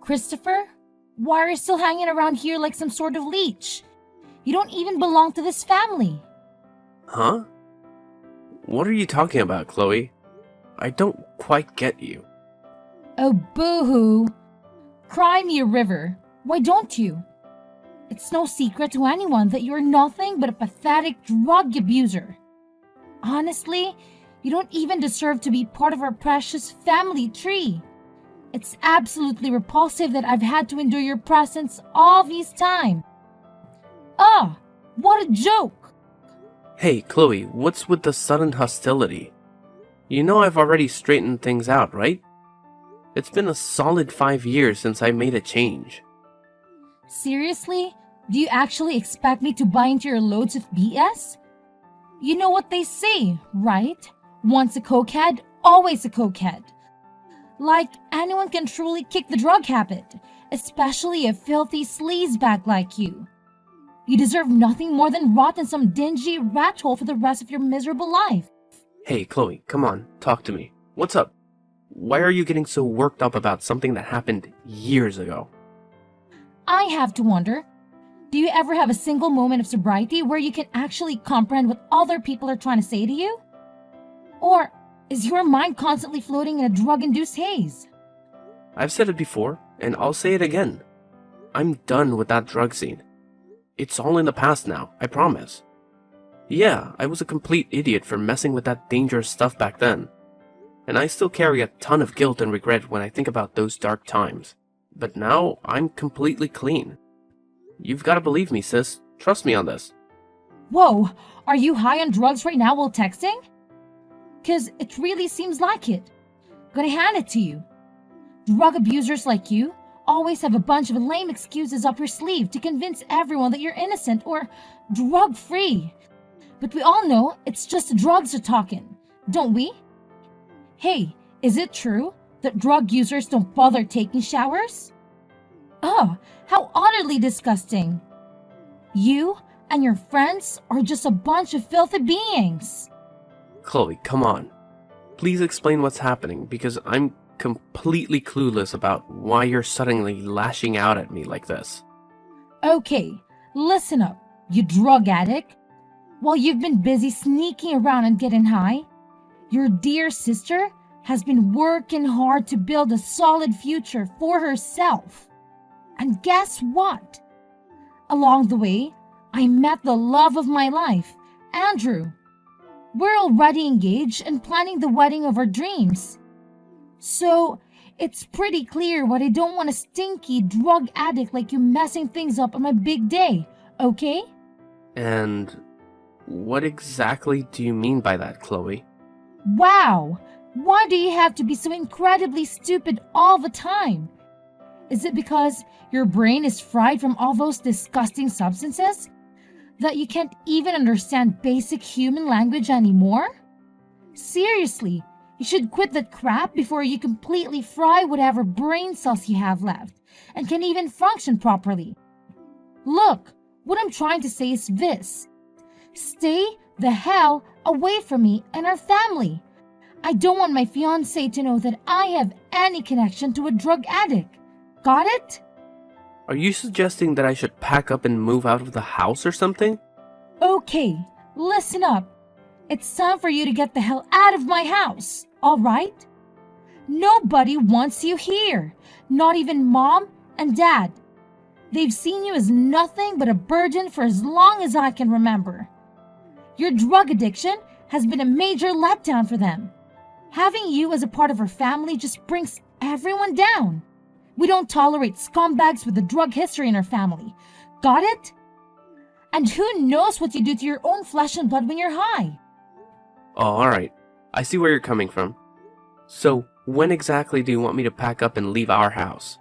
Christopher, why are you still hanging around here like some sort of leech? You don't even belong to this family. Huh? What are you talking about, Chloe? I don't quite get you. Oh, boo-hoo. Cry me a river. Why don't you? It's no secret to anyone that you're nothing but a pathetic drug abuser. Honestly, you don't even deserve to be part of our precious family tree. It's absolutely repulsive that I've had to endure your presence all this time. Ah, what a joke! Hey, Chloe, what's with the sudden hostility? You know I've already straightened things out, right? It's been a solid 5 years since I made a change. Seriously? Do you actually expect me to buy into your loads of BS? You know what they say, right? Once a cokehead, always a cokehead. Like, anyone can truly kick the drug habit, especially a filthy sleazebag like you. You deserve nothing more than rot in some dingy rat hole for the rest of your miserable life. Hey, Chloe, come on, talk to me. What's up? Why are you getting so worked up about something that happened years ago? I have to wonder, do you ever have a single moment of sobriety where you can actually comprehend what other people are trying to say to you? Or is your mind constantly floating in a drug-induced haze? I've said it before, and I'll say it again. I'm done with that drug scene. It's all in the past now, I promise. Yeah, I was a complete idiot for messing with that dangerous stuff back then. And I still carry a ton of guilt and regret when I think about those dark times. But now, I'm completely clean. You've got to believe me, sis. Trust me on this. Whoa, are you high on drugs right now while texting? 'Cause it really seems like it. Gonna hand it to you. Drug abusers like you always have a bunch of lame excuses up your sleeve to convince everyone that you're innocent or drug-free. But we all know it's just the drugs are talking, don't we? Hey, is it true that drug users don't bother taking showers? Oh, how utterly disgusting. You and your friends are just a bunch of filthy beings. Chloe, come on. Please explain what's happening, because I'm completely clueless about why you're suddenly lashing out at me like this. Okay, listen up, you drug addict. While you've been busy sneaking around and getting high, your dear sister has been working hard to build a solid future for herself. And guess what? Along the way, I met the love of my life, Andrew. We're already engaged and planning the wedding of our dreams. So, it's pretty clear why I don't want a stinky drug addict like you messing things up on my big day, okay? And what exactly do you mean by that, Chloe? Wow! Why do you have to be so incredibly stupid all the time? Is it because your brain is fried from all those disgusting substances that you can't even understand basic human language anymore? Seriously, you should quit that crap before you completely fry whatever brain cells you have left and can even function properly. Look, what I'm trying to say is this. Stay the hell away from me and our family. I don't want my fiancé to know that I have any connection to a drug addict. Got it? Are you suggesting that I should pack up and move out of the house or something? Okay, listen up. It's time for you to get the hell out of my house, all right? Nobody wants you here, not even Mom and Dad. They've seen you as nothing but a burden for as long as I can remember. Your drug addiction has been a major letdown for them. Having you as a part of our family just brings everyone down. We don't tolerate scumbags with a drug history in our family. Got it? And who knows what you do to your own flesh and blood when you're high? Oh, alright. I see where you're coming from. So, when exactly do you want me to pack up and leave our house?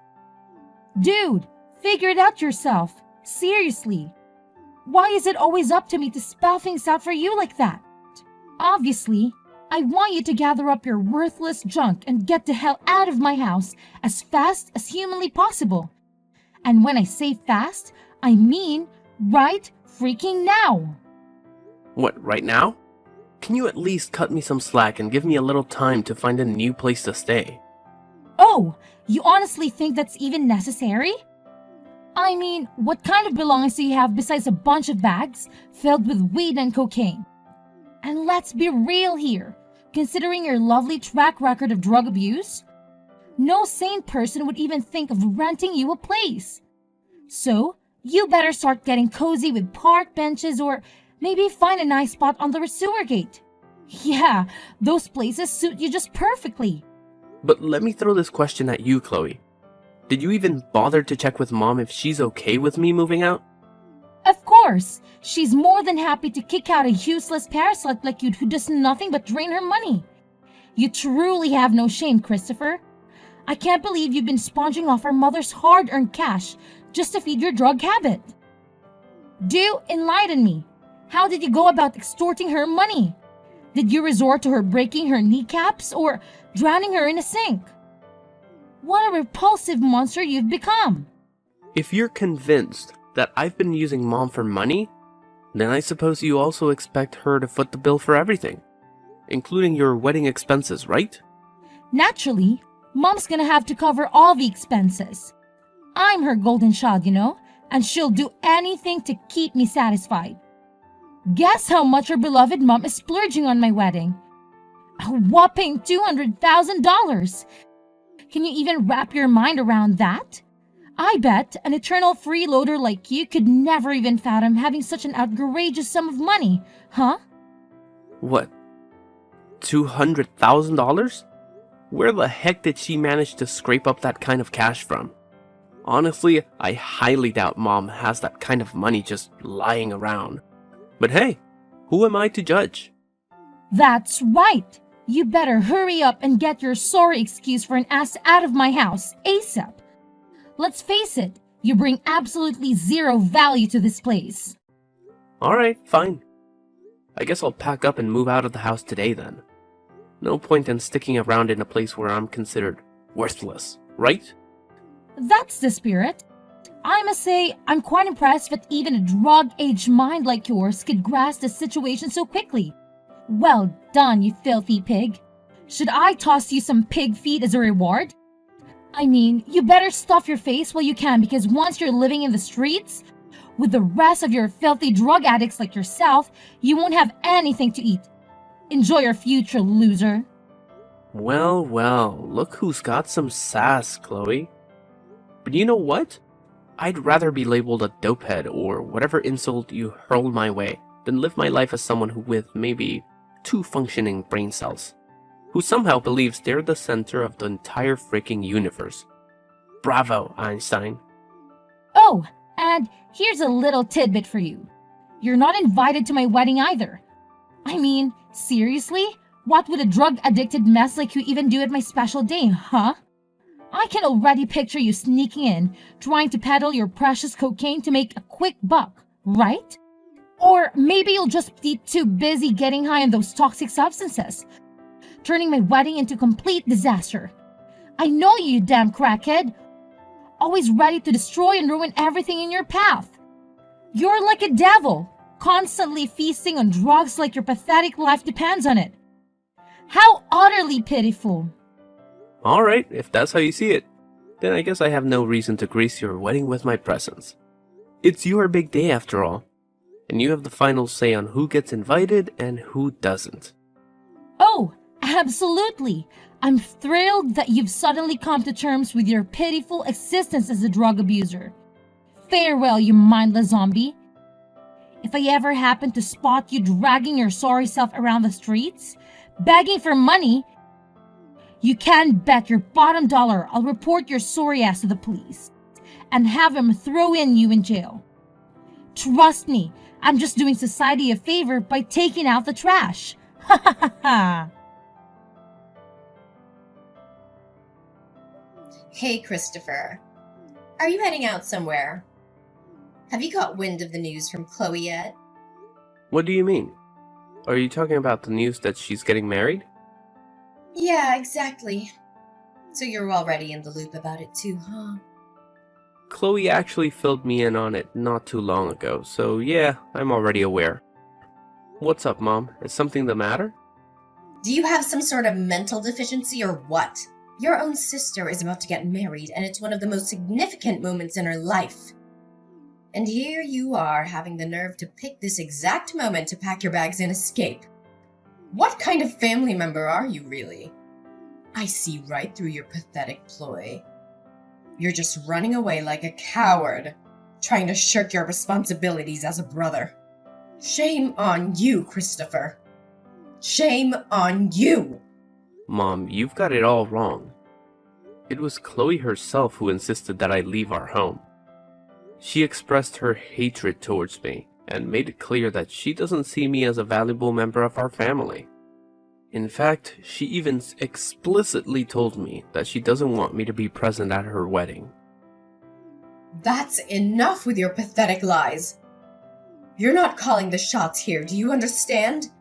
Dude, figure it out yourself. Seriously. Why is it always up to me to spell things out for you like that? Obviously, I want you to gather up your worthless junk and get the hell out of my house as fast as humanly possible. And when I say fast, I mean right freaking now. What, right now? Can you at least cut me some slack and give me a little time to find a new place to stay? Oh, you honestly think that's even necessary? I mean, what kind of belongings do you have besides a bunch of bags filled with weed and cocaine? And let's be real here. Considering your lovely track record of drug abuse, no sane person would even think of renting you a place. So, you better start getting cozy with park benches or maybe find a nice spot on the sewer gate. Yeah, those places suit you just perfectly. But let me throw this question at you, Chloe. Did you even bother to check with Mom if she's okay with me moving out? Of course, she's more than happy to kick out a useless parasite like you who does nothing but drain her money. You truly have no shame, Christopher. I can't believe you've been sponging off our mother's hard-earned cash just to feed your drug habit. Do enlighten me. How did you go about extorting her money? Did you resort to her breaking her kneecaps or drowning her in a sink? What a repulsive monster you've become. If you're convinced that I've been using Mom for money, then I suppose you also expect her to foot the bill for everything, including your wedding expenses, right? Naturally, Mom's gonna have to cover all the expenses. I'm her golden child, you know, and she'll do anything to keep me satisfied. Guess how much her beloved Mom is splurging on my wedding? A whopping $200,000. Can you even wrap your mind around that? I bet an eternal freeloader like you could never even fathom having such an outrageous sum of money, huh? What? $200,000? Where the heck did she manage to scrape up that kind of cash from? Honestly, I highly doubt Mom has that kind of money just lying around. But hey, who am I to judge? That's right. You better hurry up and get your sorry excuse for an ass out of my house ASAP. Let's face it, you bring absolutely zero value to this place. Alright, fine. I guess I'll pack up and move out of the house today then. No point in sticking around in a place where I'm considered worthless, right? That's the spirit. I must say, I'm quite impressed that even a drug-aged mind like yours could grasp the situation so quickly. Well done, you filthy pig. Should I toss you some pig feet as a reward? I mean, you better stuff your face while you can, because once you're living in the streets with the rest of your filthy drug addicts like yourself, you won't have anything to eat. Enjoy your future, loser. Well, look who's got some sass, Chloe. But you know what? I'd rather be labeled a dopehead or whatever insult you hurl my way than live my life as someone who with maybe 2 functioning brain cells, who somehow believes they're the center of the entire freaking universe. Bravo, Einstein. Oh, and here's a little tidbit for you. You're not invited to my wedding either. I mean, seriously? What would a drug-addicted mess like you even do at my special day, huh? I can already picture you sneaking in, trying to peddle your precious cocaine to make a quick buck, right? Or maybe you'll just be too busy getting high on those toxic substances, turning my wedding into complete disaster. I know you damn crackhead, always ready to destroy and ruin everything in your path. You're like a devil, constantly feasting on drugs like your pathetic life depends on it. How utterly pitiful. Alright, if that's how you see it, then I guess I have no reason to grace your wedding with my presence. It's your big day after all, and you have the final say on who gets invited and who doesn't. Oh, absolutely. I'm thrilled that you've suddenly come to terms with your pitiful existence as a drug abuser. Farewell, you mindless zombie. If I ever happen to spot you dragging your sorry self around the streets, begging for money, you can bet your bottom dollar I'll report your sorry ass to the police and have them throw you in jail. Trust me, I'm just doing society a favor by taking out the trash. Ha ha ha ha. Hey, Christopher. Are you heading out somewhere? Have you got wind of the news from Chloe yet? What do you mean? Are you talking about the news that she's getting married? Yeah, exactly. So you're already in the loop about it too, huh? Chloe actually filled me in on it not too long ago, so yeah, I'm already aware. What's up, Mom? Is something the matter? Do you have some sort of mental deficiency or what? Your own sister is about to get married, and it's one of the most significant moments in her life. And here you are, having the nerve to pick this exact moment to pack your bags and escape. What kind of family member are you, really? I see right through your pathetic ploy. You're just running away like a coward, trying to shirk your responsibilities as a brother. Shame on you, Christopher. Shame on you! Mom, you've got it all wrong. It was Chloe herself who insisted that I leave our home. She expressed her hatred towards me and made it clear that she doesn't see me as a valuable member of our family. In fact, she even explicitly told me that she doesn't want me to be present at her wedding. That's enough with your pathetic lies. You're not calling the shots here, do you understand?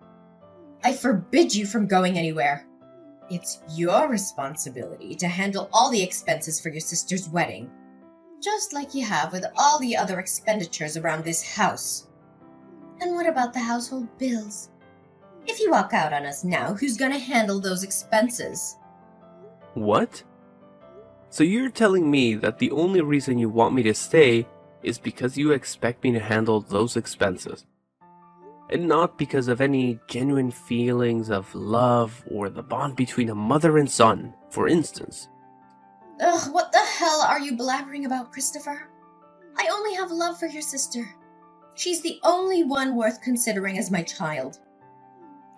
I forbid you from going anywhere. It's your responsibility to handle all the expenses for your sister's wedding, just like you have with all the other expenditures around this house. And what about the household bills? If you walk out on us now, who's gonna handle those expenses? What? So you're telling me that the only reason you want me to stay is because you expect me to handle those expenses, and not because of any genuine feelings of love or the bond between a mother and son, for instance? Ugh, what the hell are you blabbering about, Christopher? I only have love for your sister. She's the only one worth considering as my child.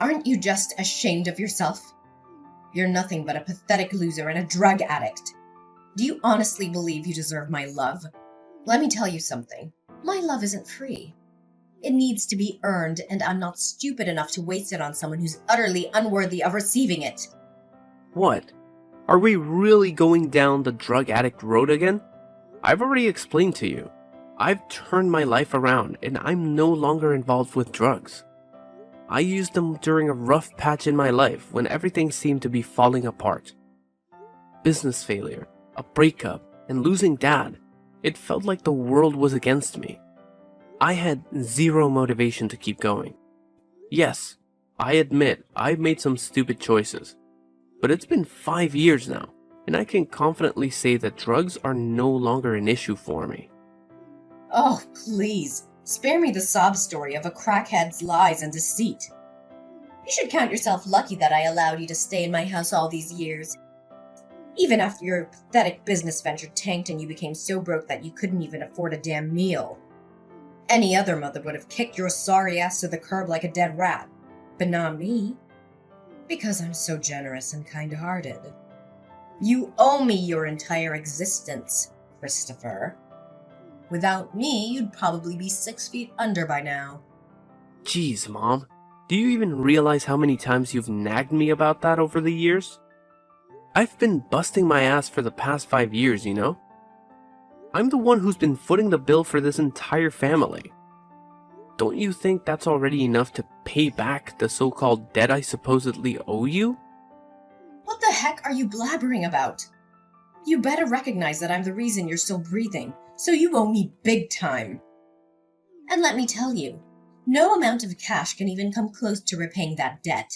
Aren't you just ashamed of yourself? You're nothing but a pathetic loser and a drug addict. Do you honestly believe you deserve my love? Let me tell you something. My love isn't free. It needs to be earned, and I'm not stupid enough to waste it on someone who's utterly unworthy of receiving it. What? Are we really going down the drug addict road again? I've already explained to you. I've turned my life around and I'm no longer involved with drugs. I used them during a rough patch in my life when everything seemed to be falling apart. Business failure, a breakup, and losing Dad. It felt like the world was against me. I had zero motivation to keep going. Yes, I admit I've made some stupid choices. But it's been 5 years now, and I can confidently say that drugs are no longer an issue for me. Oh, please, spare me the sob story of a crackhead's lies and deceit. You should count yourself lucky that I allowed you to stay in my house all these years. Even after your pathetic business venture tanked and you became so broke that you couldn't even afford a damn meal. Any other mother would have kicked your sorry ass to the curb like a dead rat, but not me. Because I'm so generous and kind-hearted. You owe me your entire existence, Christopher. Without me, you'd probably be 6 feet under by now. Jeez, Mom. Do you even realize how many times you've nagged me about that over the years? I've been busting my ass for the past 5 years, you know? I'm the one who's been footing the bill for this entire family. Don't you think that's already enough to pay back the so-called debt I supposedly owe you? What the heck are you blabbering about? You better recognize that I'm the reason you're still breathing, so you owe me big time. And let me tell you, no amount of cash can even come close to repaying that debt.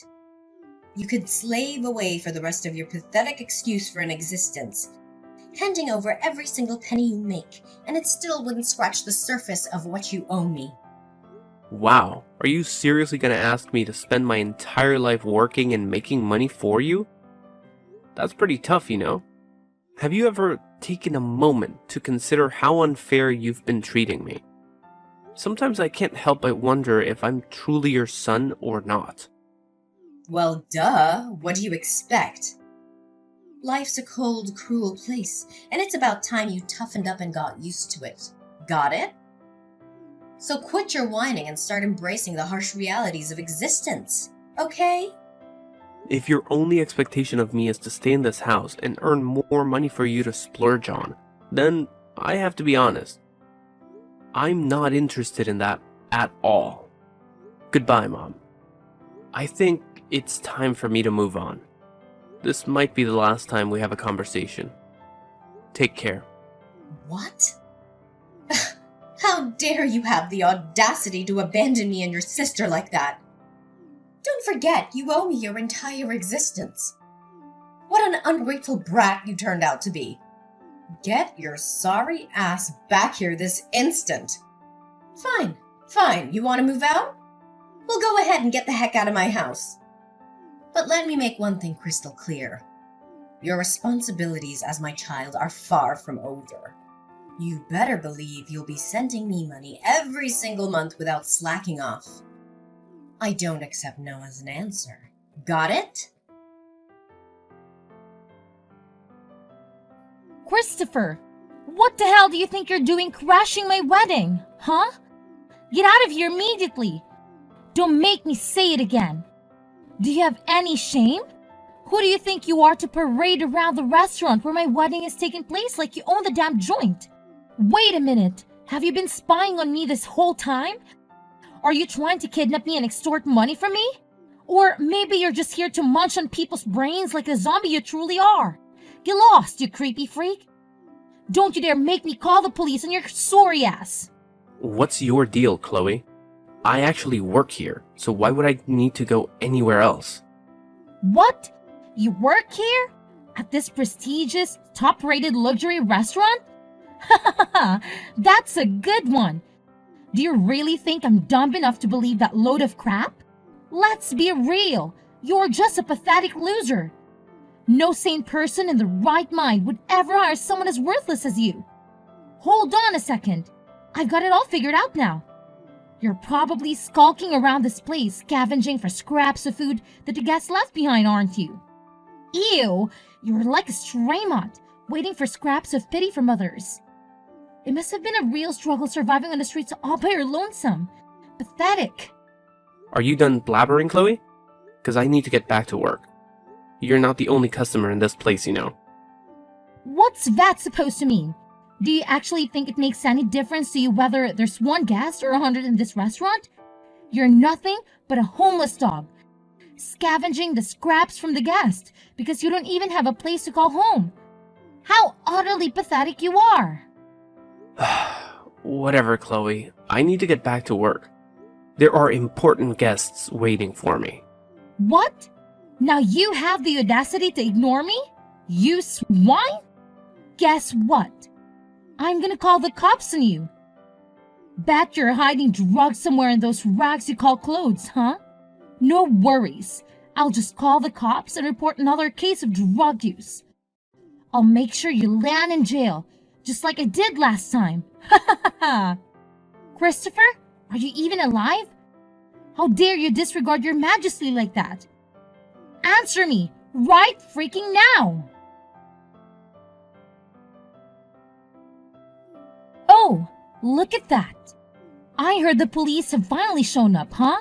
You could slave away for the rest of your pathetic excuse for an existence, handing over every single penny you make, and it still wouldn't scratch the surface of what you owe me. Wow, are you seriously gonna ask me to spend my entire life working and making money for you? That's pretty tough, you know? Have you ever taken a moment to consider how unfair you've been treating me? Sometimes I can't help but wonder if I'm truly your son or not. Well, duh. What do you expect? Life's a cold, cruel place, and it's about time you toughened up and got used to it. Got it? So quit your whining and start embracing the harsh realities of existence, okay? If your only expectation of me is to stay in this house and earn more money for you to splurge on, then I have to be honest. I'm not interested in that at all. Goodbye, Mom. I think it's time for me to move on. This might be the last time we have a conversation. Take care. What? How dare you have the audacity to abandon me and your sister like that? Don't forget, you owe me your entire existence. What an ungrateful brat you turned out to be. Get your sorry ass back here this instant. Fine. You want to move out? Well, go ahead and get the heck out of my house. But let me make one thing crystal clear. Your responsibilities as my child are far from over. You better believe you'll be sending me money every single month without slacking off. I don't accept no as an answer. Got it? Christopher, what the hell do you think you're doing crashing my wedding? Huh? Get out of here immediately. Don't make me say it again. Do you have any shame? Who do you think you are to parade around the restaurant where my wedding is taking place like you own the damn joint? Wait a minute. Have you been spying on me this whole time? Are you trying to kidnap me and extort money from me? Or maybe you're just here to munch on people's brains like the zombie you truly are. Get lost, you creepy freak. Don't you dare make me call the police on your sorry ass. What's your deal, Chloe? I actually work here, so why would I need to go anywhere else? What? You work here? At this prestigious, top-rated luxury restaurant? That's a good one. Do you really think I'm dumb enough to believe that load of crap? Let's be real. You're just a pathetic loser. No sane person in the right mind would ever hire someone as worthless as you. Hold on a second. I've got it all figured out now. You're probably skulking around this place, scavenging for scraps of food that the guests left behind, aren't you? Ew, you're like a stray mutt, waiting for scraps of pity from others. It must have been a real struggle surviving on the streets all by your lonesome. Pathetic. Are you done blabbering, Chloe? Because I need to get back to work. You're not the only customer in this place, you know. What's that supposed to mean? Do you actually think it makes any difference to you whether there's one guest or 100 in this restaurant? You're nothing but a homeless dog, scavenging the scraps from the guest because you don't even have a place to call home. How utterly pathetic you are. Whatever, Chloe. I need to get back to work. There are important guests waiting for me. What? Now you have the audacity to ignore me? You swine? Guess what? I'm gonna call the cops on you. Bet you're hiding drugs somewhere in those rags you call clothes, huh? No worries. I'll just call the cops and report another case of drug use. I'll make sure you land in jail, just like I did last time. Ha ha ha ha! Christopher, are you even alive? How dare you disregard your majesty like that? Answer me, right freaking now! Oh, look at that. I heard the police have finally shown up, huh?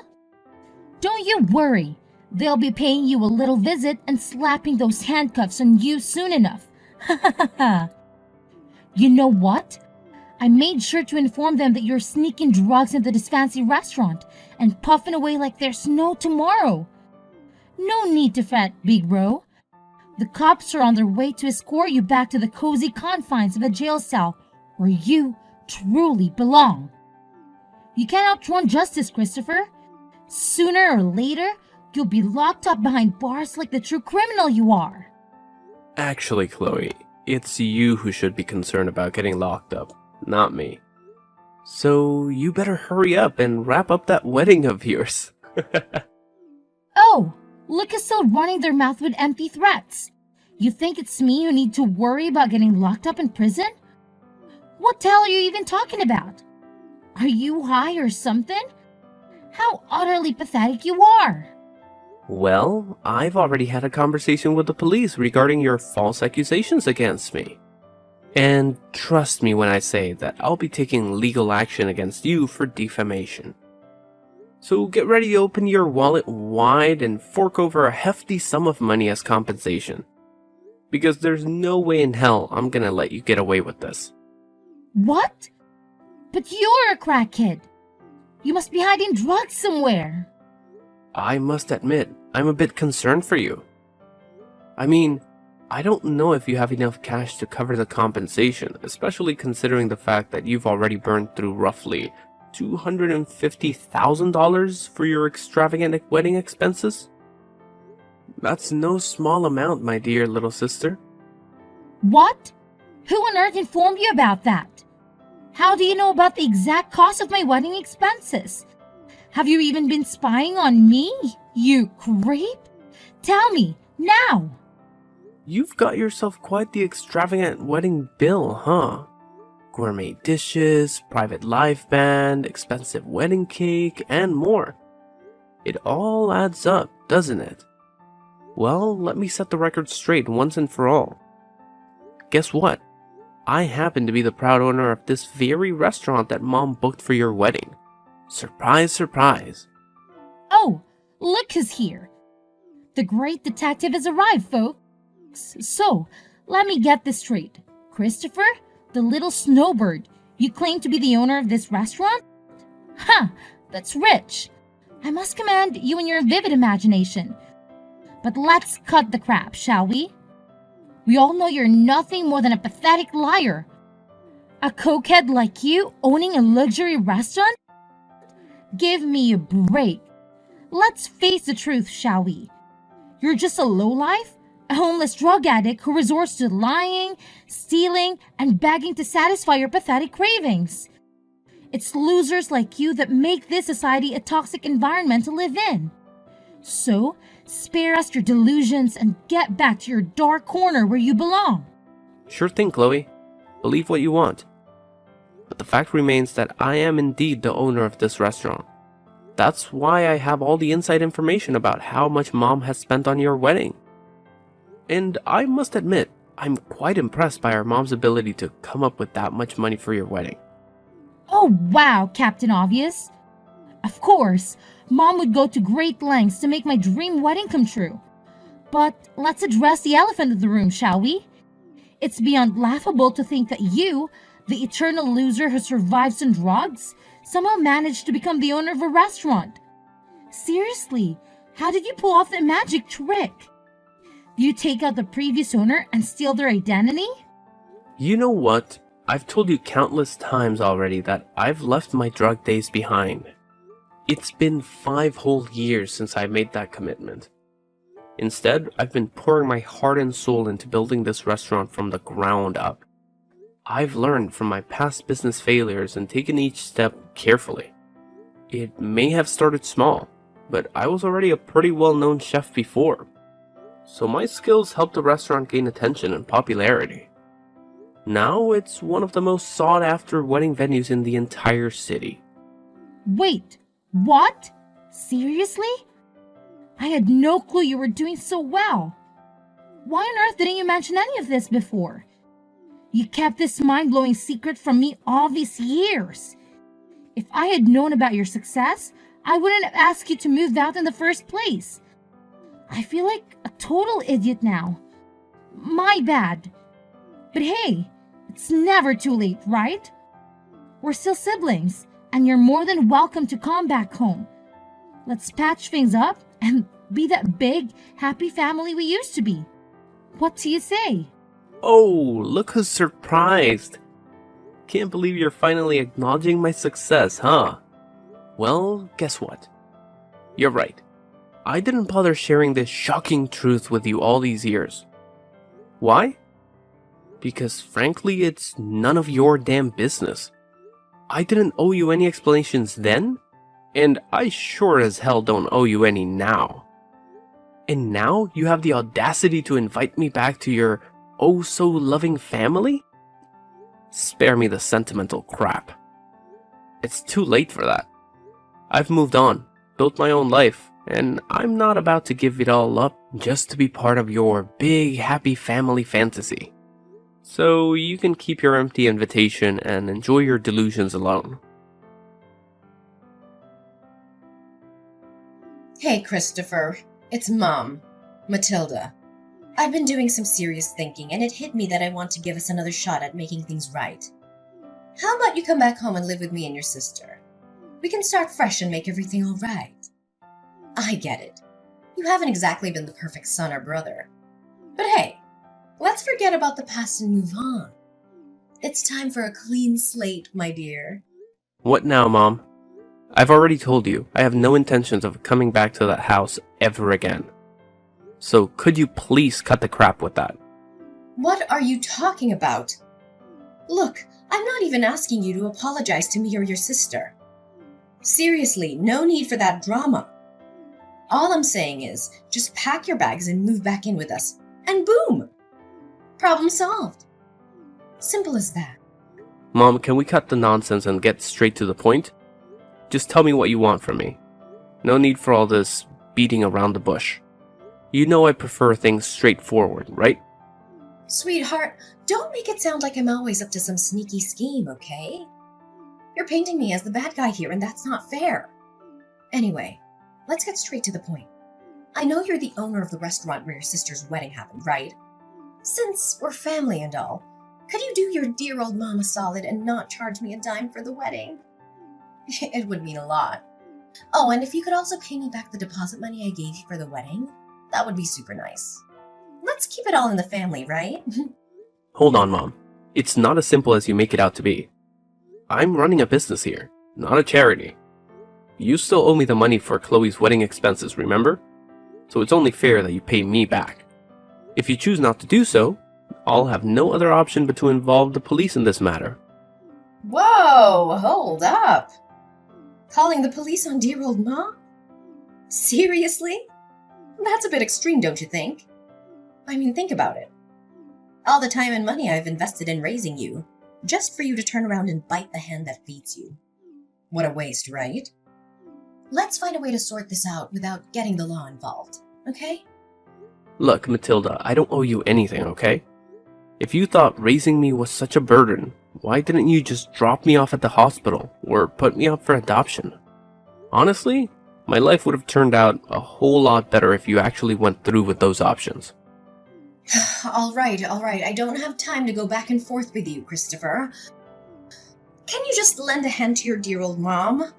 Don't you worry. They'll be paying you a little visit and slapping those handcuffs on you soon enough. Ha ha ha ha. You know what? I made sure to inform them that you're sneaking drugs into this fancy restaurant and puffing away like there's no tomorrow. No need to fret, big bro. The cops are on their way to escort you back to the cozy confines of a jail cell where you truly belong. You can't outrun justice, Christopher. Sooner or later, you'll be locked up behind bars like the true criminal you are. Actually, Chloe, it's you who should be concerned about getting locked up, not me. So you better hurry up and wrap up that wedding of yours. Oh, look who's still running their mouth with empty threats. You think it's me who need to worry about getting locked up in prison? What the hell are you even talking about? Are you high or something? How utterly pathetic you are. Well, I've already had a conversation with the police regarding your false accusations against me. And trust me when I say that I'll be taking legal action against you for defamation. So get ready to open your wallet wide and fork over a hefty sum of money as compensation. Because there's no way in hell I'm gonna let you get away with this. What? But you're a crackhead. You must be hiding drugs somewhere. I must admit, I'm a bit concerned for you. I mean, I don't know if you have enough cash to cover the compensation, especially considering the fact that you've already burned through roughly $250,000 for your extravagant wedding expenses. That's no small amount, my dear little sister. What? Who on earth informed you about that? How do you know about the exact cost of my wedding expenses? Have you even been spying on me, you creep? Tell me, now! You've got yourself quite the extravagant wedding bill, huh? Gourmet dishes, private live band, expensive wedding cake, and more. It all adds up, doesn't it? Well, let me set the record straight once and for all. Guess what? I happen to be the proud owner of this very restaurant that Mom booked for your wedding. Surprise, surprise. Oh, look who's here. The great detective has arrived, folks. So, let me get this straight. Christopher, the little snowbird, you claim to be the owner of this restaurant? Ha! That's rich. I must commend you and your vivid imagination. But let's cut the crap, shall we? We all know you're nothing more than a pathetic liar. A cokehead like you owning a luxury restaurant? Give me a break. Let's face the truth, shall we? You're just a lowlife, a homeless drug addict who resorts to lying, stealing, and begging to satisfy your pathetic cravings. It's losers like you that make this society a toxic environment to live in. So, spare us your delusions and get back to your dark corner where you belong. Sure thing, Chloe. Believe what you want. But the fact remains that I am indeed the owner of this restaurant. That's why I have all the inside information about how much Mom has spent on your wedding. And I must admit, I'm quite impressed by our mom's ability to come up with that much money for your wedding. Oh wow, Captain Obvious. Of course, Mom would go to great lengths to make my dream wedding come true. But let's address the elephant in the room, shall we? It's beyond laughable to think that you, the eternal loser who survives on drugs, somehow managed to become the owner of a restaurant. Seriously, how did you pull off that magic trick? Do you take out the previous owner and steal their identity? You know what? I've told you countless times already that I've left my drug days behind. It's been 5 whole years since I made that commitment. Instead, I've been pouring my heart and soul into building this restaurant from the ground up. I've learned from my past business failures and taken each step carefully. It may have started small, but I was already a pretty well-known chef before. So my skills helped the restaurant gain attention and popularity. Now it's one of the most sought-after wedding venues in the entire city. Wait, what? Seriously? I had no clue you were doing so well. Why on earth didn't you mention any of this before? You kept this mind-blowing secret from me all these years. If I had known about your success, I wouldn't have asked you to move out in the first place. I feel like a total idiot now. My bad. But hey, it's never too late, right? We're still siblings, and you're more than welcome to come back home. Let's patch things up and be that big, happy family we used to be. What do you say? Oh, look who's surprised. Can't believe you're finally acknowledging my success, huh? Well, guess what? You're right. I didn't bother sharing this shocking truth with you all these years. Why? Because frankly, it's none of your damn business. I didn't owe you any explanations then, and I sure as hell don't owe you any now. And now you have the audacity to invite me back to your oh-so-loving family? Spare me the sentimental crap. It's too late for that. I've moved on, built my own life, and I'm not about to give it all up just to be part of your big, happy family fantasy. So you can keep your empty invitation and enjoy your delusions alone. Hey, Christopher. It's Mom, Matilda. I've been doing some serious thinking, and it hit me that I want to give us another shot at making things right. How about you come back home and live with me and your sister? We can start fresh and make everything all right. I get it. You haven't exactly been the perfect son or brother. But hey, let's forget about the past and move on. It's time for a clean slate, my dear. What now, Mom? I've already told you I have no intentions of coming back to that house ever again. So could you please cut the crap with that? What are you talking about? Look, I'm not even asking you to apologize to me or your sister. Seriously, no need for that drama. All I'm saying is, just pack your bags and move back in with us. And boom! Problem solved. Simple as that. Mom, can we cut the nonsense and get straight to the point? Just tell me what you want from me. No need for all this beating around the bush. You know I prefer things straightforward, right? Sweetheart, don't make it sound like I'm always up to some sneaky scheme, okay? You're painting me as the bad guy here, and that's not fair. Anyway, let's get straight to the point. I know you're the owner of the restaurant where your sister's wedding happened, right? Since we're family and all, could you do your dear old mom a solid and not charge me a dime for the wedding? It would mean a lot. Oh, and if you could also pay me back the deposit money I gave you for the wedding, that would be super nice. Let's keep it all in the family, right? Hold on, Mom. It's not as simple as you make it out to be. I'm running a business here, not a charity. You still owe me the money for Chloe's wedding expenses, remember? So it's only fair that you pay me back. If you choose not to do so, I'll have no other option but to involve the police in this matter. Whoa, hold up. Calling the police on dear old Ma? Seriously? That's a bit extreme, don't you think? I mean, think about it. All the time and money I've invested in raising you, just for you to turn around and bite the hand that feeds you. What a waste, right? Let's find a way to sort this out without getting the law involved, okay? Look, Matilda, I don't owe you anything, okay? If you thought raising me was such a burden, why didn't you just drop me off at the hospital or put me up for adoption? Honestly, my life would have turned out a whole lot better if you actually went through with those options. All right. I don't have time to go back and forth with you, Christopher. Can you just lend a hand to your dear old mom?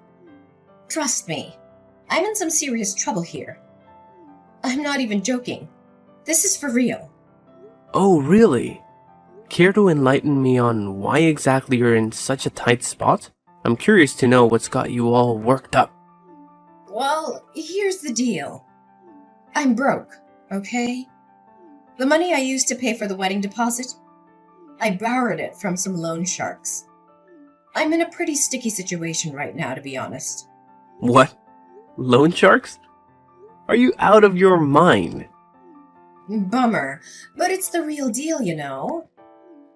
Trust me, I'm in some serious trouble here. I'm not even joking. This is for real. Oh, really? Care to enlighten me on why exactly you're in such a tight spot? I'm curious to know what's got you all worked up. Well, here's the deal. I'm broke, okay? The money I used to pay for the wedding deposit, I borrowed it from some loan sharks. I'm in a pretty sticky situation right now, to be honest. What? Loan sharks? Are you out of your mind? Bummer, but it's the real deal, you know.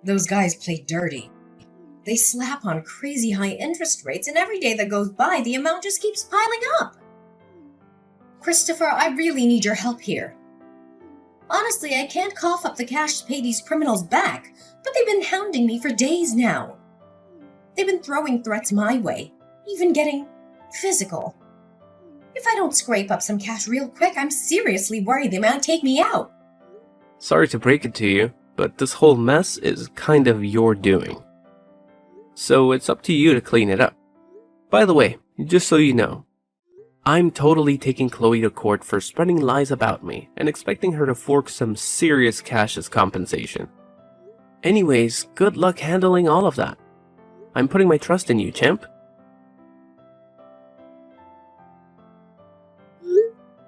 Those guys play dirty. They slap on crazy high interest rates, and every day that goes by, the amount just keeps piling up. Christopher, I really need your help here. Honestly, I can't cough up the cash to pay these criminals back, but they've been hounding me for days now. They've been throwing threats my way, even getting physical. If I don't scrape up some cash real quick, I'm seriously worried they might take me out. Sorry to break it to you, but this whole mess is kind of your doing. So it's up to you to clean it up. By the way, just so you know, I'm totally taking Chloe to court for spreading lies about me and expecting her to fork some serious cash as compensation. Anyways, good luck handling all of that. I'm putting my trust in you, champ.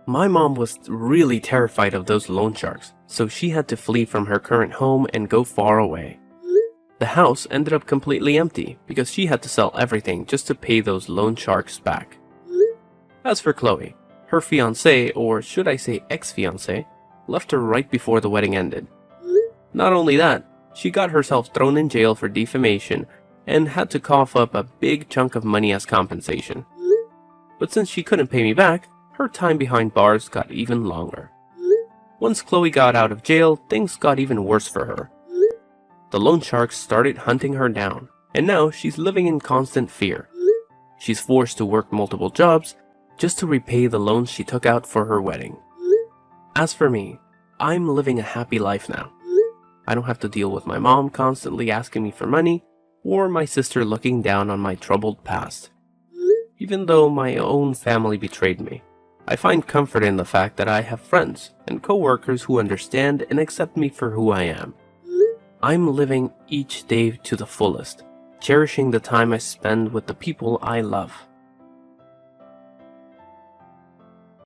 My mom was really terrified of those loan sharks, so she had to flee from her current home and go far away. The house ended up completely empty because she had to sell everything just to pay those loan sharks back. As for Chloe, her fiancé, or should I say ex-fiancé, left her right before the wedding ended. Not only that, she got herself thrown in jail for defamation and had to cough up a big chunk of money as compensation. But since she couldn't pay me back, her time behind bars got even longer. Once Chloe got out of jail, things got even worse for her. The loan sharks started hunting her down, and now she's living in constant fear. She's forced to work multiple jobs just to repay the loans she took out for her wedding. As for me, I'm living a happy life now. I don't have to deal with my mom constantly asking me for money, or my sister looking down on my troubled past. Even though my own family betrayed me, I find comfort in the fact that I have friends and coworkers who understand and accept me for who I am. I'm living each day to the fullest, cherishing the time I spend with the people I love.